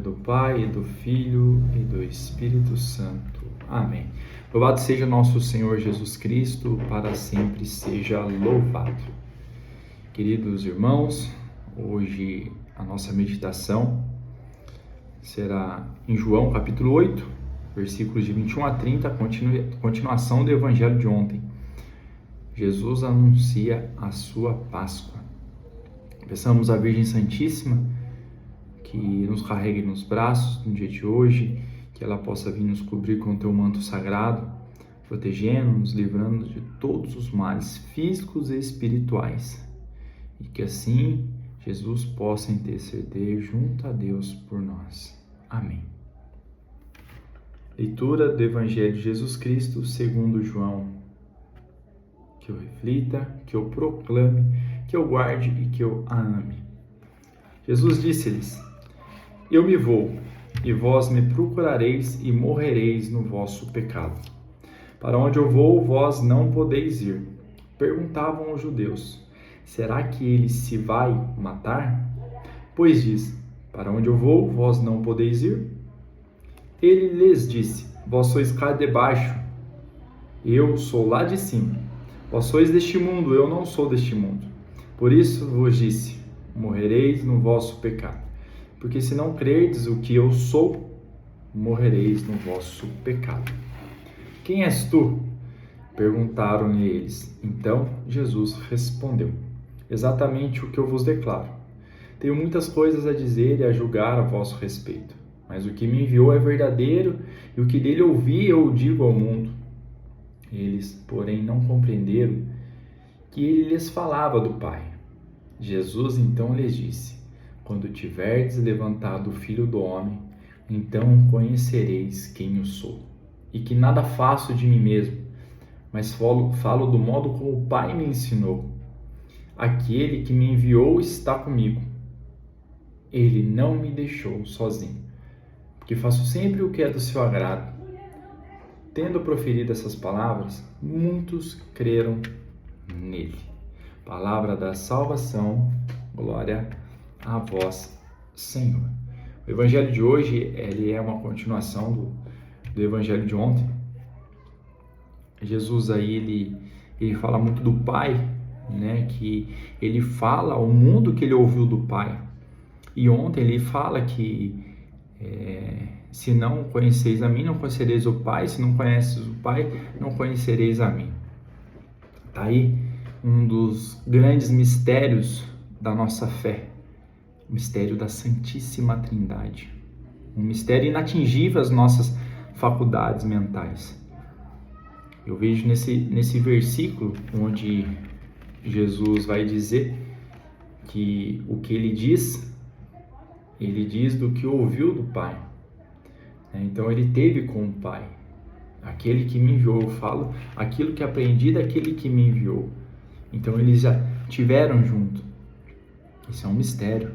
do Pai, e do Filho e do Espírito Santo. Amém. Louvado seja nosso Senhor Jesus Cristo, para sempre seja louvado. Queridos irmãos, hoje a nossa meditação será em João capítulo 8, versículos de 21 a 30, continuação do Evangelho de ontem. Jesus anuncia a sua Páscoa. Peçamos à Virgem Santíssima que nos carregue nos braços no dia de hoje, que ela possa vir nos cobrir com o teu manto sagrado, protegendo-nos, livrando de todos os males físicos e espirituais. E que assim Jesus possa interceder junto a Deus por nós. Amém. Leitura do Evangelho de Jesus Cristo segundo João. Que eu reflita, que eu proclame, que eu guarde e que eu ame. Jesus disse-lhes: Eu me vou, e vós me procurareis e morrereis no vosso pecado. Para onde eu vou, vós não podeis ir. Perguntavam os judeus: Será que ele se vai matar? Pois diz: Para onde eu vou, vós não podeis ir. Ele lhes disse: Vós sois cá de baixo, eu sou lá de cima. Vós sois deste mundo, eu não sou deste mundo. Por isso vos disse: morrereis no vosso pecado. Porque se não crerdes o que eu sou, morrereis no vosso pecado. Quem és tu? Perguntaram-lhe eles. Então Jesus respondeu: Exatamente o que eu vos declaro. Tenho muitas coisas a dizer e a julgar a vosso respeito. Mas o que me enviou é verdadeiro, e o que dele ouvi eu digo ao mundo. Eles, porém, não compreenderam que ele lhes falava do Pai. Jesus então lhes disse: Quando tiverdes levantado o Filho do Homem, então conhecereis quem eu sou, e que nada faço de mim mesmo, mas falo do modo como o Pai me ensinou. Aquele que me enviou está comigo. Ele não me deixou sozinho, porque faço sempre o que é do seu agrado. Tendo proferido essas palavras, muitos creram nele. Palavra da salvação, glória a vós, Senhor. O Evangelho de hoje ele é uma continuação do Evangelho de ontem. Jesus aí ele fala muito do Pai, né? Que ele fala ao mundo que ele ouviu do Pai. E ontem ele fala que se não conheceis a mim, não conhecereis o Pai. Se não conheces o Pai, não conhecereis a mim. Está aí um dos grandes mistérios da nossa fé. O mistério da Santíssima Trindade. Um mistério inatingível às nossas faculdades mentais. Eu vejo nesse versículo onde Jesus vai dizer que o que ele diz do que ouviu do Pai. Então ele teve com o Pai. Aquele que me enviou, eu falo aquilo que aprendi daquele que me enviou. Então eles já tiveram junto. Isso é um mistério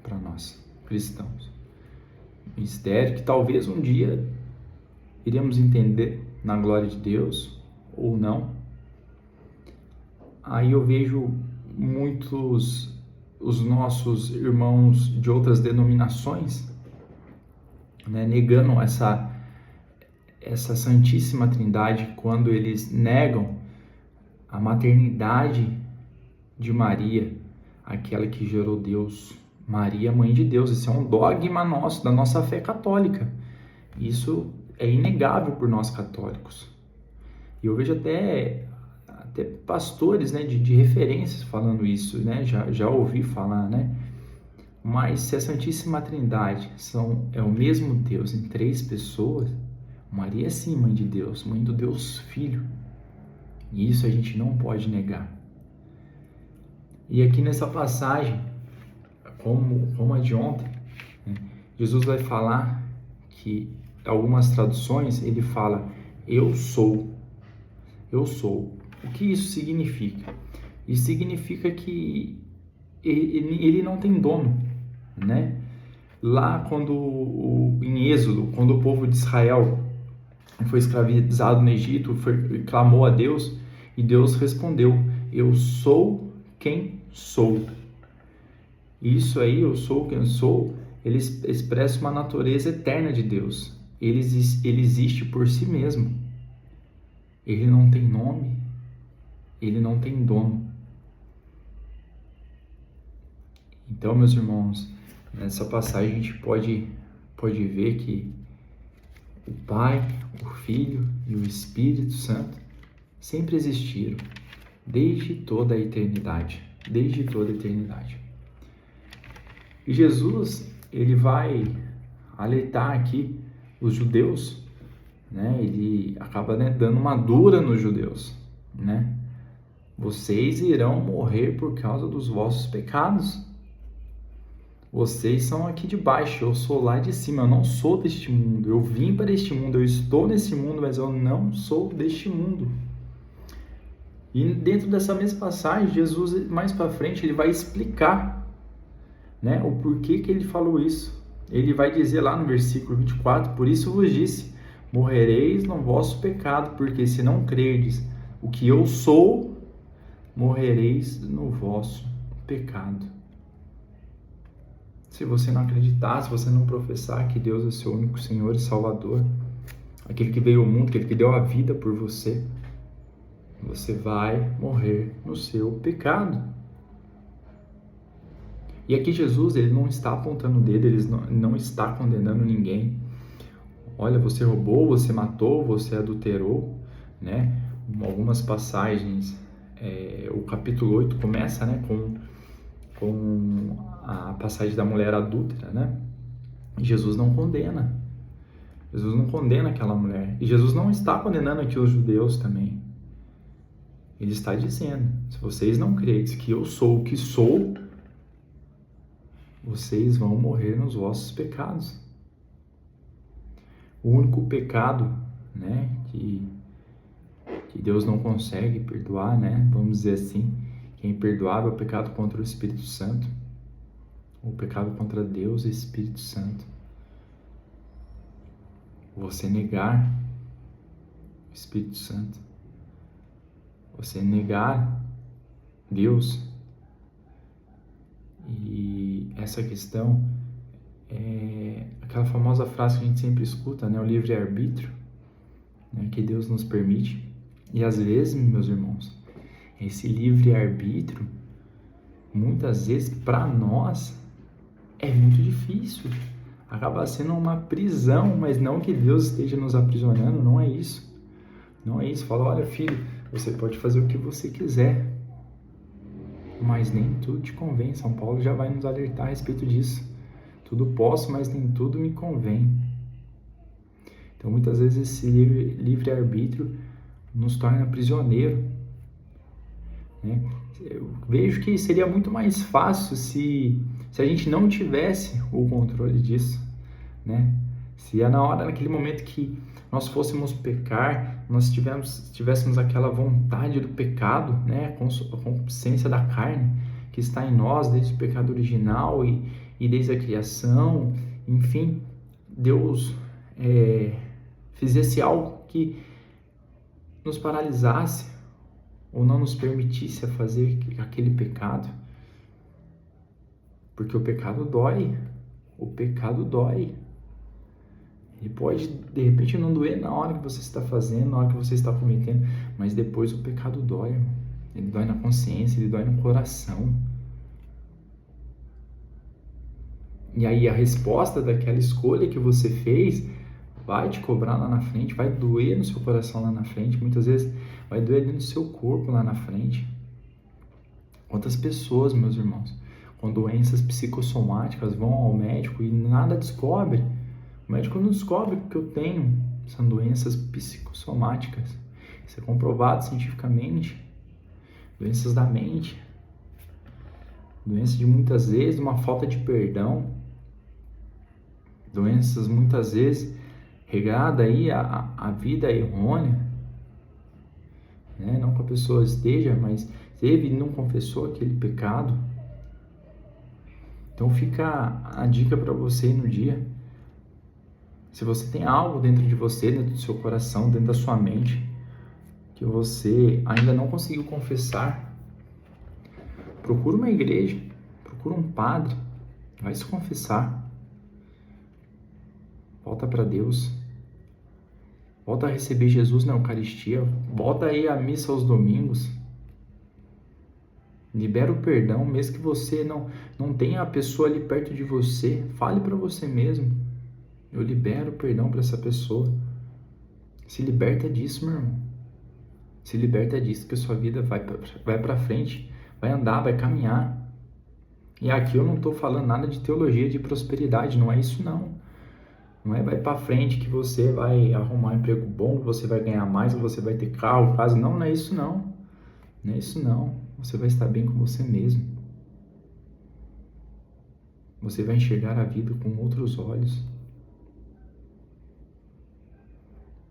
para nós, cristãos. Mistério que talvez um dia iremos entender na glória de Deus ou não. Aí eu vejo muitos os nossos irmãos de outras denominações, né, negando essa Santíssima Trindade quando eles negam a maternidade de Maria, aquela que gerou Deus. Maria, mãe de Deus. Isso é um dogma nosso, da nossa fé católica. Isso é inegável por nós católicos. E eu vejo até pastores, né, de referências falando isso, né? Já ouvi falar, né? Mas se a Santíssima Trindade é o mesmo Deus em três pessoas, Maria é sim mãe de Deus, mãe do Deus Filho. E isso a gente não pode negar. E aqui nessa passagem, como a de ontem, né, Jesus vai falar que, algumas traduções, ele fala: eu sou. Eu sou. O que isso significa? Isso significa que ele não tem dono, né? Lá em Êxodo, quando o povo de Israel foi escravizado no Egito, clamou a Deus, e Deus respondeu: eu sou quem sou. Isso aí, eu sou quem sou, ele expressa uma natureza eterna de Deus. Ele existe por si mesmo. Ele não tem nome, ele não tem dono. Então, meus irmãos, nessa passagem a gente pode ver que o Pai, o Filho e o Espírito Santo sempre existiram, desde toda a eternidade. Desde toda a eternidade. E Jesus, ele vai alertar aqui os judeus, né? Ele acaba, né, dando uma dura nos judeus, né? Vocês irão morrer por causa dos vossos pecados. Vocês são aqui de baixo, eu sou lá de cima, eu não sou deste mundo. Eu vim para este mundo, eu estou neste mundo, mas eu não sou deste mundo. E dentro dessa mesma passagem, Jesus, mais para frente, ele vai explicar, né, o porquê que ele falou isso. Ele vai dizer lá no versículo 24, por isso vos disse, morrereis no vosso pecado, porque se não crerdes o que eu sou, morrereis no vosso pecado. Se você não acreditar, se você não professar que Deus é seu único Senhor e Salvador, aquele que veio ao mundo, aquele que deu a vida por você, você vai morrer no seu pecado. E aqui Jesus, ele não está apontando o dedo, ele não está condenando ninguém. Olha, você roubou, você matou, você adulterou, né? Em algumas passagens, o capítulo 8 começa, né, com a passagem da mulher adúltera, né? E Jesus não condena. Jesus não condena aquela mulher. E Jesus não está condenando aqui os judeus também. Ele está dizendo, se vocês não creem que eu sou o que sou, vocês vão morrer nos vossos pecados. O único pecado, né, que Deus não consegue perdoar, né, vamos dizer assim, que é imperdoável é o pecado contra o Espírito Santo, o pecado contra Deus e Espírito Santo. Você negar o Espírito Santo, você negar Deus. E essa questão é aquela famosa frase que a gente sempre escuta, né? O livre-arbítrio, né? Que Deus nos permite. E às vezes, meus irmãos, esse livre-arbítrio, muitas vezes, para nós, é muito difícil. Acaba sendo uma prisão, mas não que Deus esteja nos aprisionando, não é isso. Não é isso. Fala, olha, filho, você pode fazer o que você quiser, mas nem tudo te convém. São Paulo já vai nos alertar a respeito disso. Tudo posso, mas nem tudo me convém. Então, muitas vezes, esse livre-arbítrio nos torna prisioneiro, né? Eu vejo que seria muito mais fácil se a gente não tivesse o controle disso, né? Se naquele momento que nós fôssemos pecar, nós tivéssemos aquela vontade do pecado, né? A concupiscência da carne que está em nós desde o pecado original e desde a criação, enfim, Deus fizesse algo que nos paralisasse ou não nos permitisse a fazer aquele pecado, porque o pecado dói, ele pode de repente não doer na hora que você está fazendo, na hora que você está cometendo, mas depois o pecado dói, irmão. Ele dói na consciência, ele dói no coração. E aí a resposta daquela escolha que você fez vai te cobrar lá na frente, vai doer no seu coração lá na frente, muitas vezes vai doer dentro do seu corpo lá na frente. Quantas pessoas, meus irmãos, com doenças psicossomáticas vão ao médico e nada descobre. O médico não descobre que eu tenho, são doenças psicossomáticas. Isso é comprovado cientificamente. Doenças da mente, doenças de muitas vezes uma falta de perdão, doenças muitas vezes regada aí a vida errônea, né? Não que a pessoa esteja, mas teve e não confessou aquele pecado. Então fica a dica para você no dia. Se você tem algo dentro de você, dentro do seu coração, dentro da sua mente, que você ainda não conseguiu confessar, procura uma igreja, procura um padre, vai se confessar. Volta para Deus. Volta a receber Jesus na Eucaristia. Volta aí à missa aos domingos. Libera o perdão, mesmo que você não tenha a pessoa ali perto de você. Fale para você mesmo. Eu libero o perdão para essa pessoa. Se liberta disso, meu irmão. Se liberta disso, que a sua vida vai para frente, vai andar, vai caminhar. E aqui eu não estou falando nada de teologia de prosperidade, não é isso não. Não é vai para frente que você vai arrumar um emprego bom, que você vai ganhar mais, que você vai ter carro, casa. Não, não é isso não. Não é isso não. Você vai estar bem com você mesmo. Você vai enxergar a vida com outros olhos.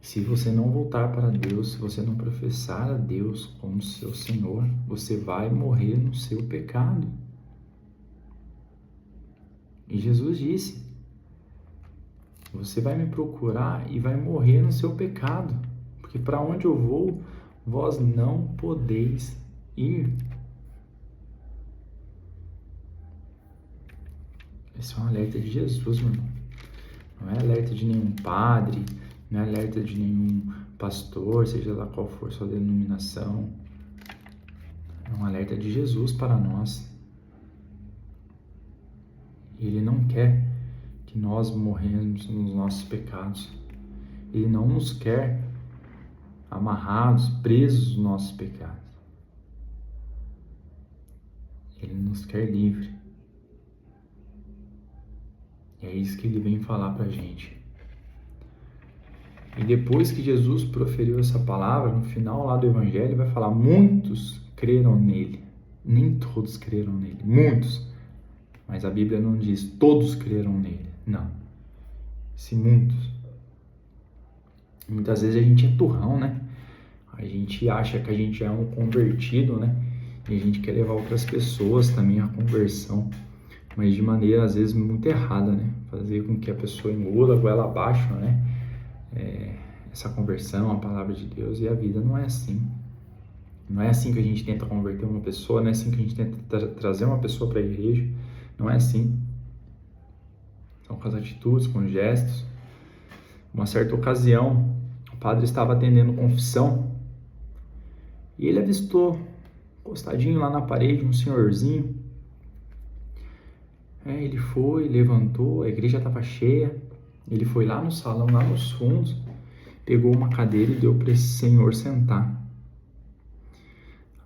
Se você não voltar para Deus, se você não professar a Deus como seu Senhor, você vai morrer no seu pecado. E Jesus disse, você vai me procurar e vai morrer no seu pecado, porque para onde eu vou, vós não podeis ir. Esse é um alerta de Jesus, meu irmão. Não é alerta de nenhum padre, não é alerta de nenhum pastor, seja lá qual for sua denominação. É um alerta de Jesus para nós. Ele não quer que nós morremos nos nossos pecados. Ele não nos quer amarrados, presos nos nossos pecados. Ele nos quer livre. E é isso que ele vem falar pra gente. E depois que Jesus proferiu essa palavra, no final lá do Evangelho, ele vai falar, muitos creram nele. Nem todos creram nele, muitos. Mas a Bíblia não diz, todos creram nele. Não. Se muitos. Muitas vezes a gente é turrão, né? A gente acha que a gente é um convertido, né? E a gente quer levar outras pessoas também à conversão. Mas de maneira, às vezes, muito errada, né? Fazer com que a pessoa engula a goela abaixo, né? Essa conversão, a palavra de Deus, e a vida não é assim. Não é assim que a gente tenta converter uma pessoa, não é assim que a gente tenta trazer uma pessoa para a igreja. Não é assim. São com as atitudes, com os gestos. Uma certa ocasião, o padre estava atendendo confissão e ele avistou, encostadinho lá na parede, um senhorzinho. Ele foi, levantou, a igreja estava cheia. Ele foi lá no salão, lá nos fundos, pegou uma cadeira e deu para esse senhor sentar.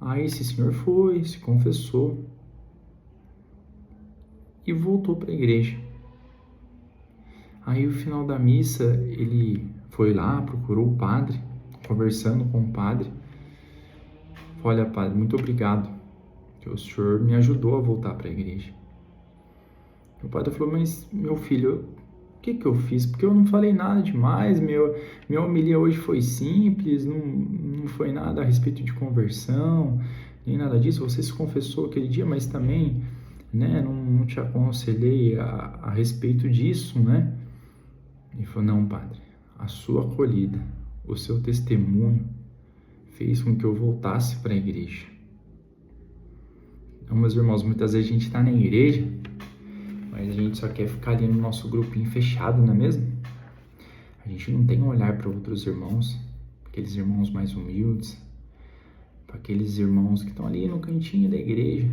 Aí esse senhor foi, se confessou e voltou para a igreja. Aí no final da missa ele foi lá, procurou o padre, conversando com o padre. Olha, padre, muito obrigado, que o senhor me ajudou a voltar para a igreja. O padre falou, mas meu filho, o que eu fiz? Porque eu não falei nada demais, minha homilia hoje foi simples, não foi nada a respeito de conversão, nem nada disso. Você se confessou aquele dia, mas também, né, não te aconselhei a respeito disso, né? Ele falou, não, padre, a sua acolhida, o seu testemunho fez com que eu voltasse para a igreja. Então, meus irmãos, muitas vezes a gente está na igreja, mas a gente só quer ficar ali no nosso grupinho fechado, não é mesmo? A gente não tem um olhar para outros irmãos, aqueles irmãos mais humildes, para aqueles irmãos que estão ali no cantinho da igreja.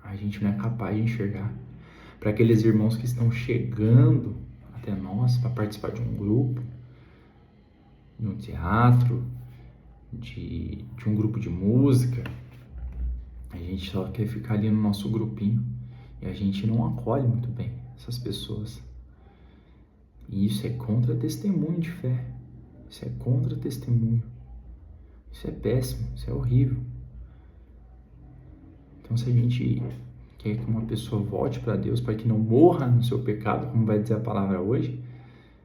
A gente não é capaz de enxergar. Para aqueles irmãos que estão chegando até nós para participar de um grupo, de um teatro, de um grupo de música. A gente só quer ficar ali no nosso grupinho e a gente não acolhe muito bem essas pessoas. E isso é contra testemunho de fé. Isso é contra testemunho. Isso é péssimo, isso é horrível. Então, se a gente quer que uma pessoa volte para Deus, para que não morra no seu pecado, como vai dizer a palavra hoje,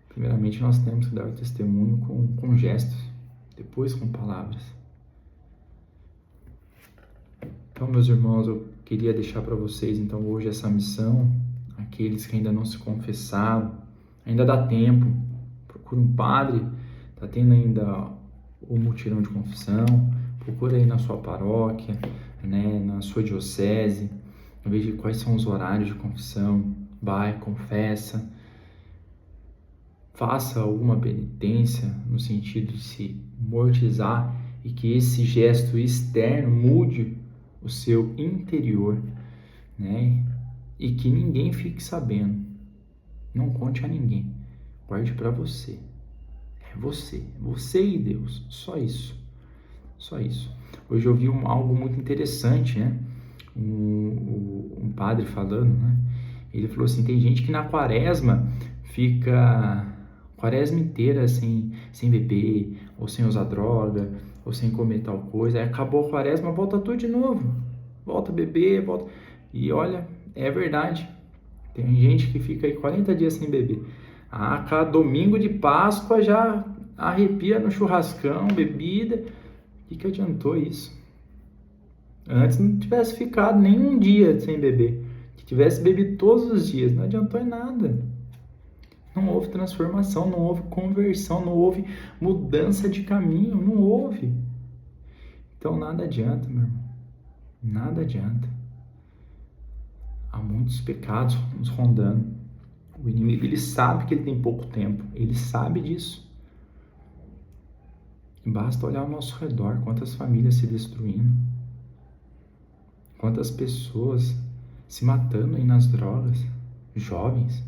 primeiramente nós temos que dar o testemunho com gestos, depois com palavras. Então, meus irmãos, eu queria deixar para vocês, então, hoje essa missão. Aqueles que ainda não se confessaram, ainda dá tempo, procura um padre, está tendo ainda o mutirão de confissão, procura aí na sua paróquia, né, na sua diocese, veja quais são os horários de confissão, vai, confessa, faça alguma penitência no sentido de se mortizar e que esse gesto externo mude o seu interior, né? E que ninguém fique sabendo. Não conte a ninguém. Guarde para você. É você e Deus. Só isso. Só isso. Hoje eu vi algo muito interessante, né? Um padre falando, né? Ele falou assim, tem gente que na quaresma fica quaresma inteira sem beber, ou sem usar droga, ou sem comer tal coisa. Aí acabou a quaresma, volta tudo de novo. Volta a beber, volta... E olha, é verdade. Tem gente que fica aí 40 dias sem beber. Ah, cada domingo de Páscoa já arrepia no churrascão, bebida. O que adiantou isso? Antes não tivesse ficado nem um dia sem beber. Que tivesse bebido todos os dias. Não adiantou em nada. Não houve transformação, não houve conversão, não houve mudança de caminho. Não houve. Então nada adianta, meu irmão. Nada adianta. Há muitos pecados nos rondando. O inimigo, ele sabe que ele tem pouco tempo. Ele sabe disso. E basta olhar ao nosso redor, quantas famílias se destruindo. Quantas pessoas se matando aí nas drogas. Jovens.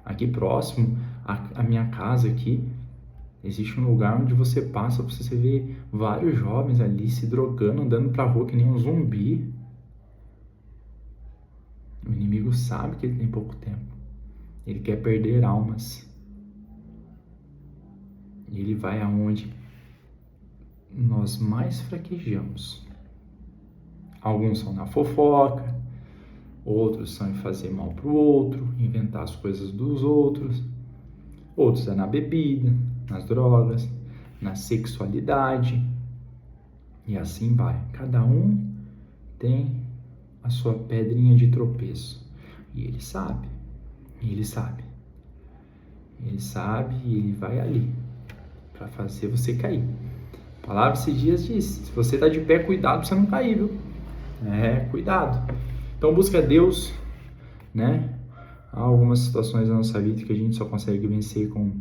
Aqui próximo, a minha casa aqui, existe um lugar onde você passa, você vê vários jovens ali se drogando, andando pra rua que nem um zumbi. O inimigo sabe que ele tem pouco tempo. Ele quer perder almas. E ele vai aonde nós mais fraquejamos. Alguns são na fofoca, outros são em fazer mal para o outro, inventar as coisas dos outros. Outros é na bebida, nas drogas, na sexualidade. E assim vai. Cada um tem a sua pedrinha de tropeço. E ele sabe. Ele sabe. Ele sabe e ele vai ali para fazer você cair. A palavra esses dias diz, se você está de pé, cuidado para você não cair, viu? Cuidado. Então busca Deus, né? Há algumas situações na nossa vida que a gente só consegue vencer com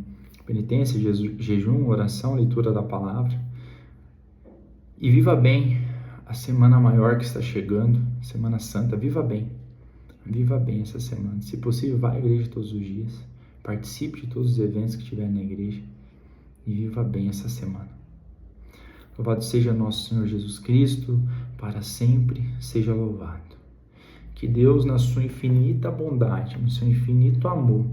penitência, jejum, oração, leitura da palavra. E viva bem a semana maior que está chegando, Semana Santa, viva bem. Viva bem essa semana. Se possível, vá à igreja todos os dias. Participe de todos os eventos que tiver na igreja. E viva bem essa semana. Louvado seja nosso Senhor Jesus Cristo, para sempre seja louvado. Que Deus, na sua infinita bondade, no seu infinito amor,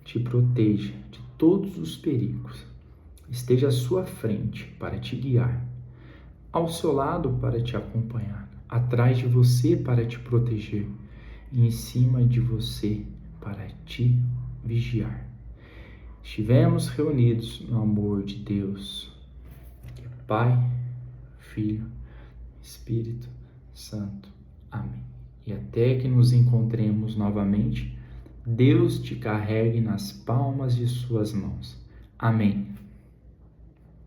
te proteja de todos os perigos. Esteja à sua frente para te guiar, ao seu lado para te acompanhar, atrás de você para te proteger e em cima de você para te vigiar. Estivemos reunidos no amor de Deus, que é Pai, Filho, Espírito Santo. Amém. E até que nos encontremos novamente, Deus te carregue nas palmas de suas mãos. Amém.